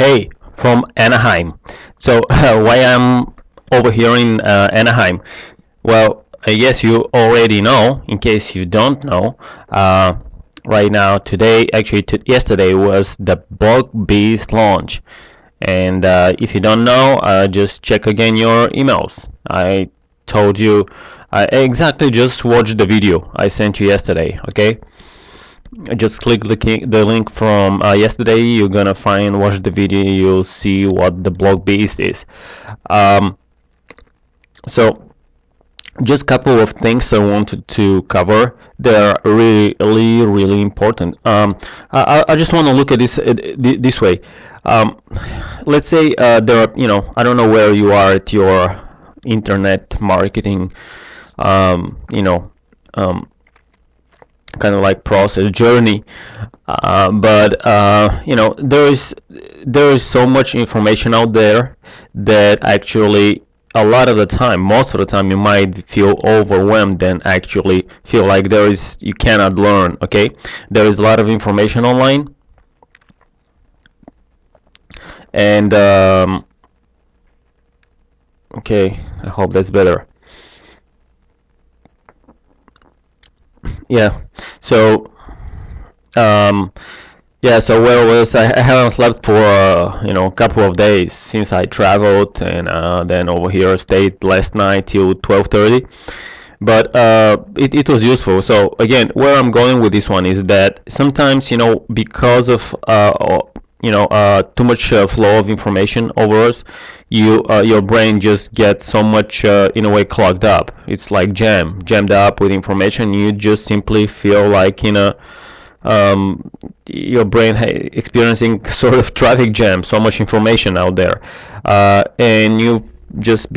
Hey, from Anaheim. So, why I'm over here in Anaheim? Well, I guess you already know. In case you don't know, uh, right now, today, actually, yesterday was the Blog Beast launch. And if you don't know, just check again your emails. I told you, I exactly just watched the video I sent you yesterday. Okay, just click the link from yesterday. You're gonna watch the video. You'll see what the Blog Beast is. Um, so just a couple of things I wanted to cover. They're really important. I just want to look at this way. Um, let's say there are, I don't know where you are at your internet marketing, um, you know, um, kind of like process journey, but there is so much information out there that actually a lot of the time, most of the time, you might feel overwhelmed and actually feel like you cannot learn. Okay, there is a lot of information online, and okay, I hope that's better. Yeah, so um, yeah, so where was I haven't slept for a couple of days since I traveled, and then over here stayed last night till 12:30. But it was useful. So again, where I'm going with this one is that sometimes, because of too much flow of information over us, your brain just gets so much in a way clogged up. It's like jammed up with information. You just simply feel like your brain experiencing sort of traffic jam. So much information out there, and you just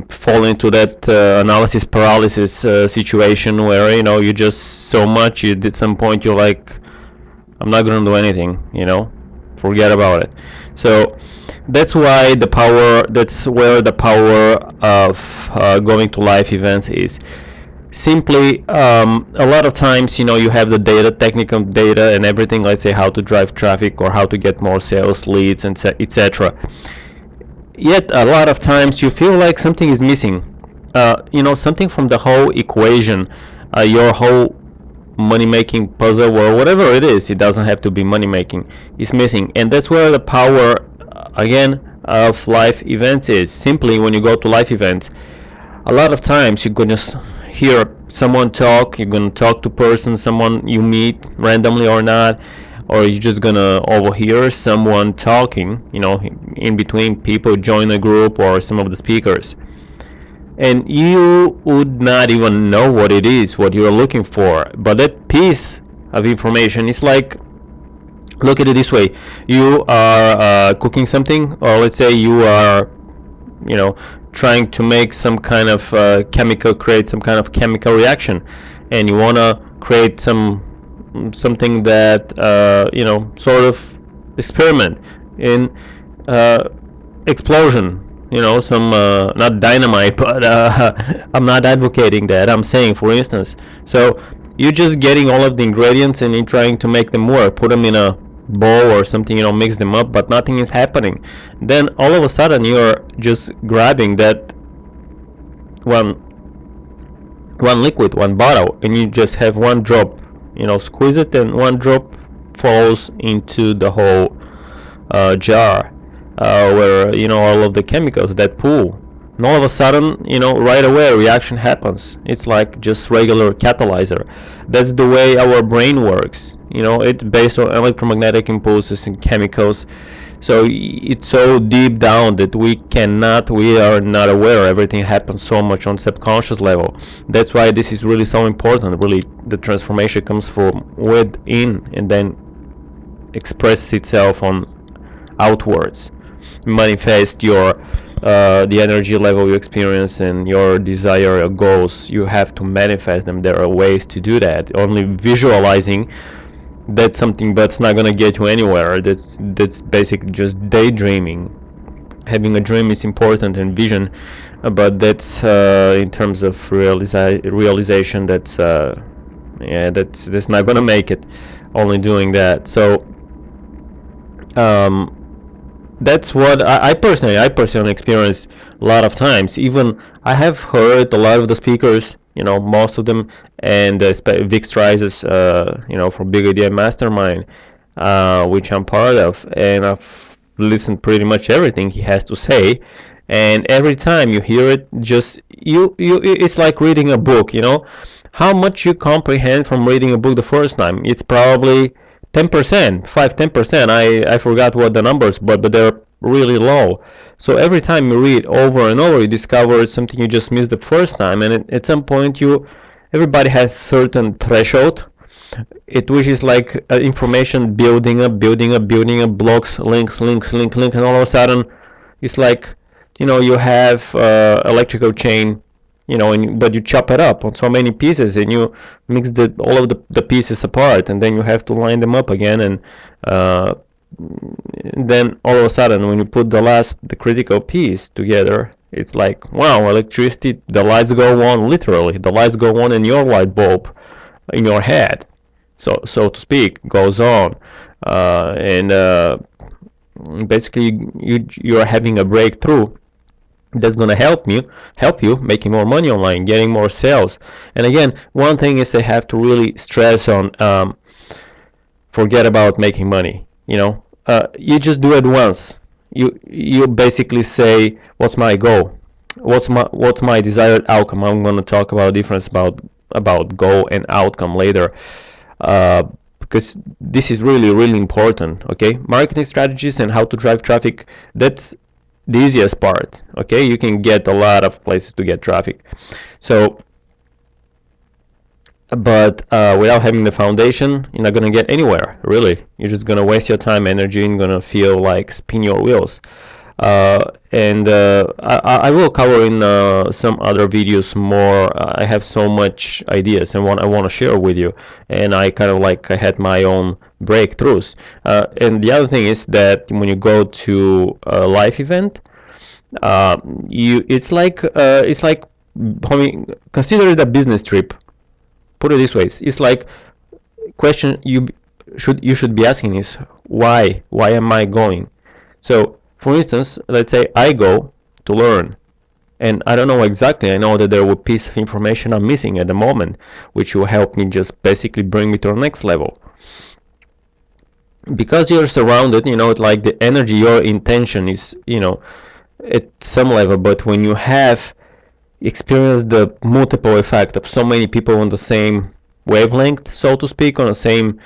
fall into that analysis paralysis situation where you just so much. You At some point you're like, I'm not gonna do anything. Forget about it. So that's where the power of going to live events is. Simply, a lot of times, you have the data, technical data, and everything. Let's say how to drive traffic or how to get more sales leads, and etc. Yet a lot of times you feel like something is missing. Something from the whole equation, your whole money making puzzle or whatever it is. It doesn't have to be money making. Is missing, and that's where the power, again, of live events is. Simply, when you go to live events, a lot of times you're gonna hear someone talk. You're gonna talk to someone you meet randomly or not, or you're just gonna overhear someone talking, in between people join a group or some of the speakers, and you would not even know what it is, what you're looking for. But that piece of information is like, look at it this way: you are cooking something, or let's say you are, trying to make some kind of create some kind of chemical reaction, and you wanna create something that sort of experiment in explosion. Some not dynamite, but I'm not advocating that. I'm saying, for instance, so you're just getting all of the ingredients and you're trying to make them work, put them in a bowl or something, mix them up, but nothing is happening. Then all of a sudden you're just grabbing that one liquid, one bottle, and you just have one drop, squeeze it, and one drop falls into the whole jar, where all of the chemicals that pool, and all of a sudden, right away a reaction happens. It's like just regular catalyzer. That's the way our brain works. It's based on electromagnetic impulses and chemicals. So it's so deep down that we are not aware. Everything happens so much on subconscious level. That's why this is really so important. Really, the transformation comes from within and then expresses itself on outwards. Manifest your the energy level you experience and your desire or goals. You have to manifest them. There are ways to do that. Only visualizing, that's something that's not gonna get you anywhere. That's basically just daydreaming. Having a dream is important, and vision, but that's in terms of realization. That's not gonna make it. Only doing that. So that's what I personally experienced a lot of times. Even I have heard a lot of the speakers, most of them, and Vic Strises, from Big Idea Mastermind, which I'm part of, and I've listened pretty much everything he has to say. And every time you hear it, just it's like reading a book. How much you comprehend from reading a book the first time. It's probably 10%, 5-10%. I forgot what the numbers, but they're really low. So every time you read over and over, you discover something you just missed the first time, and at some point everybody has certain threshold. It which is like information building up, building up, building up, blocks, links, links, link, link, and all of a sudden it's like you have electrical chain, but you chop it up on so many pieces, and you mix all of the pieces apart, and then you have to line them up again, and uh, then all of a sudden when you put the critical piece together, it's like, wow, electricity, the lights go on, literally the lights go on in your light bulb in your head, so to speak, goes on, and basically you are having a breakthrough that's going to help you making more money online, getting more sales. And again, one thing is I have to really stress on, forget about making money. You just do it once. You basically say, what's my goal, what's my desired outcome. I'm going to talk about the difference about goal and outcome later, because this is really really important. Okay, marketing strategies and how to drive traffic, that's the easiest part. Okay, you can get a lot of places to get traffic. So, but without having the foundation, you're not gonna get anywhere. Really, you're just gonna waste your time, energy, and gonna feel like spin your wheels. And I will cover in some other videos more. I have so much ideas and I want to share with you, and I kind of like I had my own breakthroughs. And the other thing is that when you go to a live event, it's like consider it a business trip. Put it this way: it's like question you should be asking is why am I going? So, for instance, let's say I go to learn, and I don't know exactly. I know that there will be piece of information I'm missing at the moment, which will help me just basically bring me to the next level. Because you're surrounded, it's like the energy, your intention is, at some level. But when you have experienced the multiple effect of so many people on the same wavelength, so to speak, on the same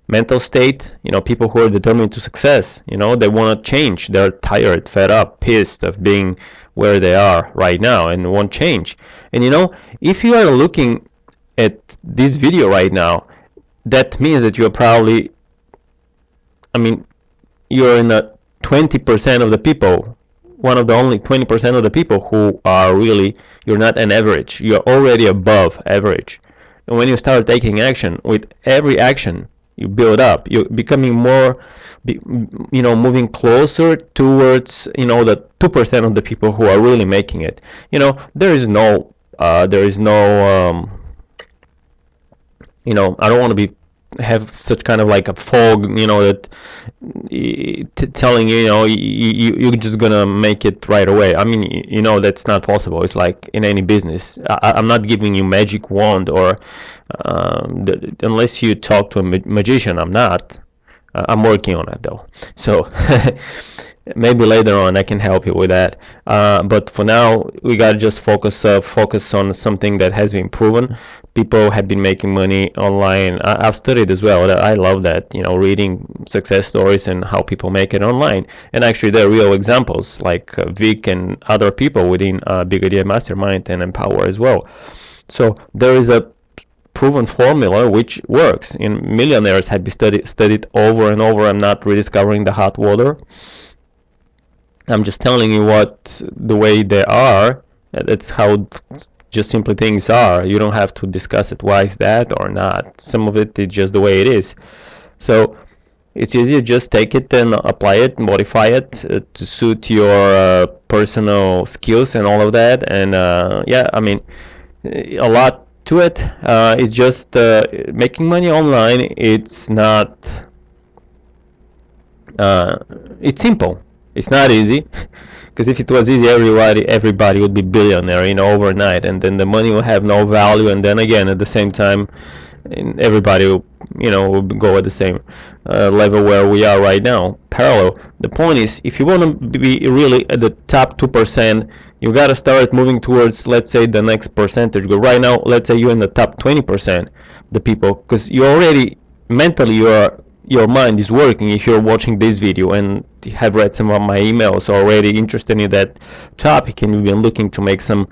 mental state, people who are determined to success, they want to change. They're tired, fed up, pissed of being where they are right now and want change. And if you are looking at this video right now, that means that you're probably, you're in a 20% of the people, one of the only 20% of the people who are really, you're not an average, you're already above average. And when you start taking action, with every action you build up, you're becoming more, moving closer towards, the 2% of the people who are really making it. There is no, I don't want to be have such kind of like a fog, that telling you're just gonna make it right away. That's not possible. It's like in any business. I'm not giving you magic wand, or unless you talk to a magician. I'm not. I'm working on it though. So maybe later on I can help you with that. But for now, we gotta just focus on something that has been proven. People have been making money online. I've studied as well. I love that, reading success stories and how people make it online. And actually, there are real examples like Vic and other people within Big Idea Mastermind and Empower as well. So there is a proven formula which works. And millionaires have been studied over and over. I'm not rediscovering the hot water. I'm just telling you what the way they are. That's how just simply things are. You don't have to discuss it. Why is that or not? Some of it is just the way it is. So it's easier, just take it and apply it, modify it to suit your personal skills and all of that. And a lot to it. It's just making money online. It's not. It's simple. It's not easy, because if it was easy, everybody would be billionaire, overnight, and then the money will have no value, and then again at the same time, everybody will go at the same level where we are right now, parallel. The point is, if you want to be really at the top 2%, you got to start moving towards, let's say, the next percentage. But right now, let's say you're in the top 20%, the people, because you already mentally your mind is working. If you're watching this video and have read some of my emails, already interested in that topic, and you've been looking to make some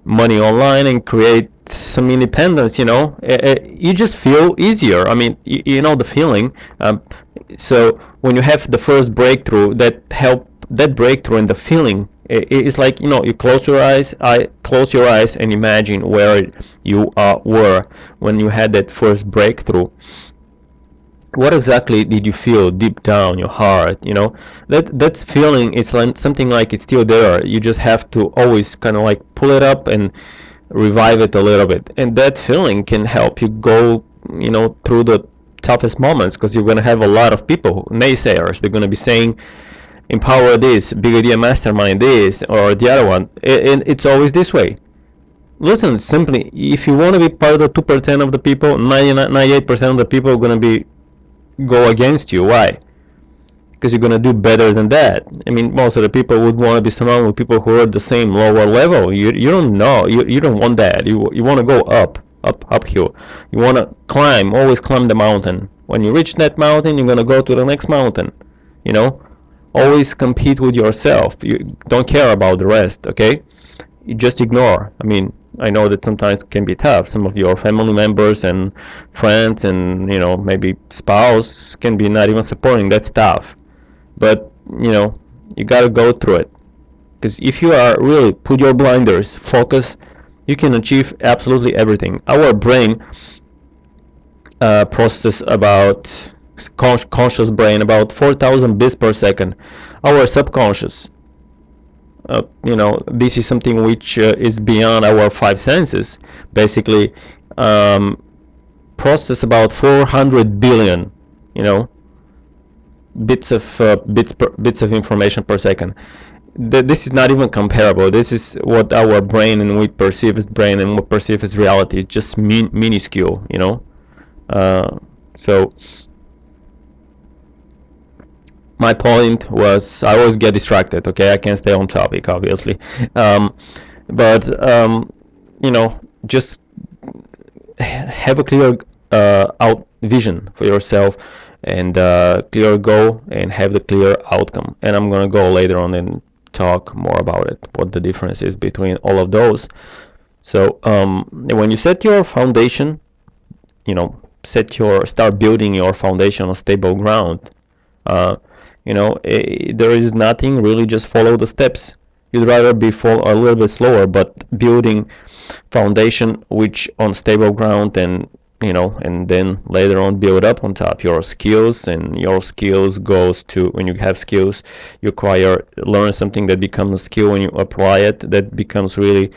money online and create some independence, you just feel easier. I mean, you know the feeling. So when you have the first breakthrough, that breakthrough and the feeling, it's like, you close your eyes and imagine where you were when you had that first breakthrough. What exactly did you feel deep down your heart? That feeling is like something like it's still there. You just have to always kind of like pull it up and revive it a little bit, and that feeling can help you go through the toughest moments, because you're going to have a lot of people, naysayers. They're going to be saying, empower this, big idea mastermind this or the other one, and it's always this way. Listen, simply, if you want to be part of the 2% of the people, 98% of the people are going to go against you. Why? Because you're going to do better than that. I mean, most of the people would want to be surrounded with people who are at the same lower level. You don't know. You don't want that. You want to go uphill. You want to climb, always climb the mountain. When you reach that mountain, you're going to go to the next mountain. Always compete with yourself. You don't care about the rest, okay? You just ignore. I mean, I know that sometimes it can be tough. Some of your family members and friends and, maybe spouse can be not even supporting. That's tough. But, you got to go through it. Because if you are really put your blinders, focus, you can achieve absolutely everything. Our brain processes about conscious brain about 4,000 bits per second. Our subconscious, this is something which is beyond our five senses. Basically, process about 400 billion, bits of information per second. This is not even comparable. This is what our brain and we perceive as brain and we perceive as reality. It's just minuscule, so my point was, I always get distracted, okay? I can't stay on topic, obviously. But just have a clear vision for yourself, and clear goal, and have the clear outcome. And I'm gonna go later on and talk more about it, what the difference is between all of those. So when you set your foundation, start building your foundation on stable ground. There is nothing really, just follow the steps. You'd rather be a little bit slower, but building foundation which on stable ground, and and then later on build up on top your skills. And your skills goes to, when you have skills, you learn something that becomes a skill. When you apply it, that becomes really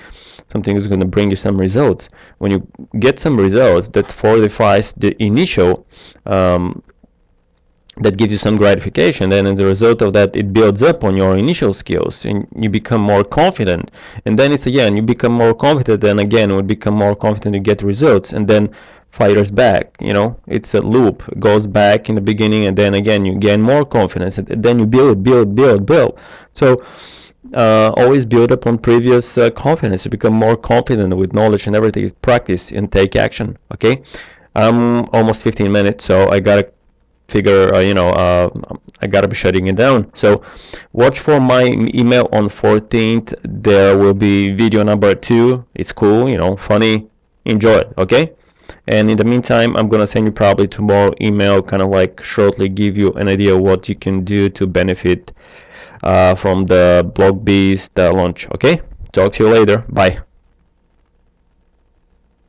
something that's going to bring you some results. When you get some results, that fortifies the initial, that gives you some gratification. Then as a result of that, it builds up on your initial skills, and you become more confident. And then it's again, you become more confident, and again, you become more confident, you get results, and then fires back. It's a loop. It goes back in the beginning, and then again you gain more confidence, and then you build. So always build upon previous confidence. You become more confident with knowledge and everything. Practice and take action. Okay, I'm almost 15 minutes, so I gotta figure, I gotta be shutting it down. So watch for my email on 14th. There will be video number 2. It's cool, funny. Enjoy it, okay? And in the meantime, I'm gonna send you probably tomorrow email, kind of like shortly give you an idea what you can do to benefit from the BlockBeast launch. Okay, talk to you later. Bye.